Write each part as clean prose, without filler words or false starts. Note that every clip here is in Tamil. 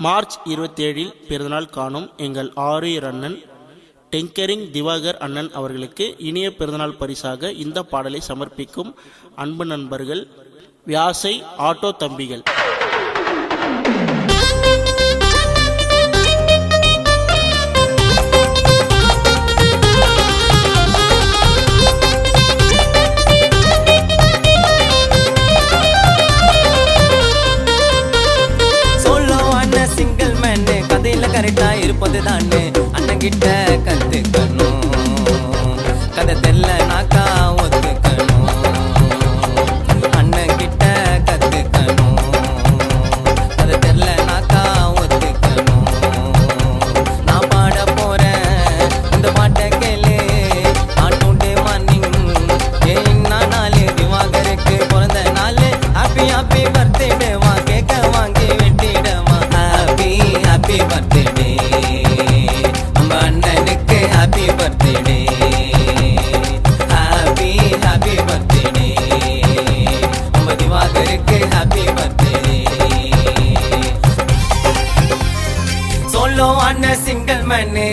மார்ச் 27 பிறந்தநாள் காணும் எங்கள் ஆரியர் அண்ணன் டெங்கரிங் திவாகர் அண்ணன் அவர்களுக்கு இனிய பிறந்தநாள் பரிசாக இந்த பாடலை சமர்ப்பிக்கும் அன்பு நண்பர்கள் வியாசை ஆட்டோ தம்பிகள். கரெக்டா இருப்பது தானே அண்ணன் கிட்ட கத்துக்கணும், கதை தெரியலனாக்கா ஒத்துக்கணும். அண்ணன் கிட்ட கத்துக்கணும், கதை தெரியலனாக்கா ஒத்துக்கணும். நான் பாட போறேன் இந்த பாட்டை கேளு. ஆட்டோண்டே மார்னிங் ஏன்னா நாளு திவாகருக்கு பிறந்த நாள். ஹாப்பி ஹாப்பி பர்த்டே வா கேக்க வாங்கி வெட்டிடவா. ஹாப்பி ஹாப்பி பர்த்டே நம்ம அண்ணனுக்கு. Happy birthday happy happy birthday நம்ம திவாகருக்கு. Happy birthday. சோலோ அண்ணன் சிங்கிள் மேனு.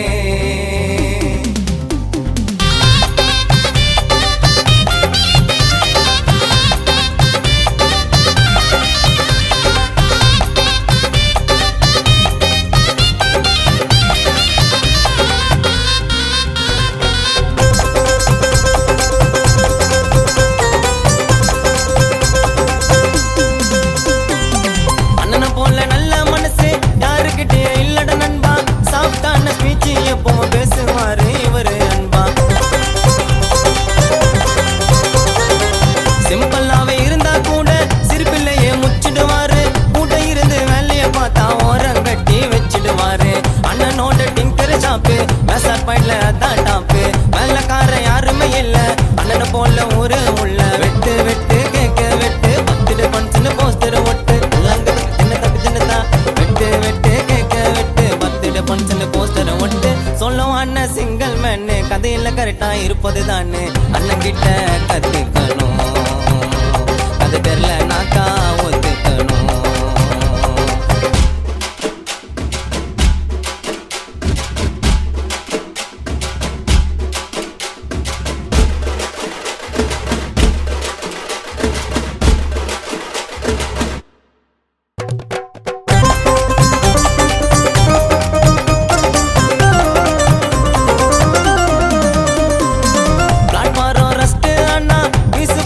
சிம்பிளாவே இருந்தா கூட சிரிப்பில்லையே முச்சிடுவாரு. கூட இருந்து வேலைய பார்த்தா ஓரம் கட்டி வச்சிடுவாரு. அண்ணனோட டிங்கர் ஷாப்பு மெசர் பாயிண்ட்ல அதான் டாப்பு. வேலைக்கார யாருமே இல்ல அண்ணனை போல ஒரு உள்ள. வெட்டு வெட்டு கேக்க வெட்டு பத்துடு பன்சுன்னு போஸ்டர் ஒட்டு. அங்க சின்ன தப்பு சின்னதா வெட்டு வெட்டு கேக்க வெட்டு பத்துடு பன்சுன்னு போஸ்டர் ஒட்டு. சொல்லும் அண்ணன் சிங்கிள் மேனு கதையில கரெக்டா இருப்பது தானே அண்ணன் கிட்ட கத்துக்கணும், அது தெரியலனாக்கா ஒத்துக்கணும்.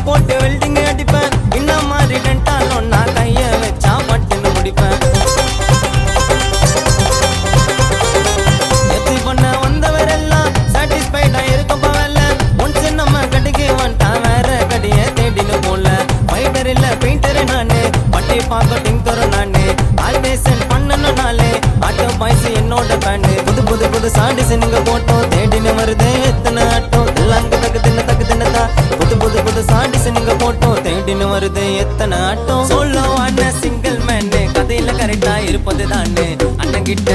போட்டு வெல்டிங் அடிப்பேன். இந்த மாதிரி டென்டாலும் நான் கைய வச்சா பட்டுன்னு முடிப்பேன். எத்தி பண்ண வந்தவரெல்லாம் சாட்டிஸ்ஃபைடா இருக்கும் பவல்ல. ஒன்ஸ் நம்ம கடைக்கு வந்துட்டா வேற கடையை தேடின்னு போல. ஃபைட்டர் இல்ல பெயிண்டர் நானு, பட்டி பார்க்க டிங்கர் நானு. ஆல்டேஷன் பண்ணணும் நாளே ஆட்டோ பாய்ஸ் என்னோட பேண்டு. புது புது புது சாடிஸ் நீங்க போட்டோம் தேடின்னு வருது எத்தனை ஆட்டோ. எல்லாம் தக்கு தின்ன தக்கு தின்னதா புது புது புது சாடிஸ் நீங்க போட்டோம் தேடின்னு வருது எத்தனை ஆட்டம். சொல்லோ அண்ணன் சிங்கிள் மேனு கதையில கரெக்டா இருப்பது தானே அண்ணன் கிட்ட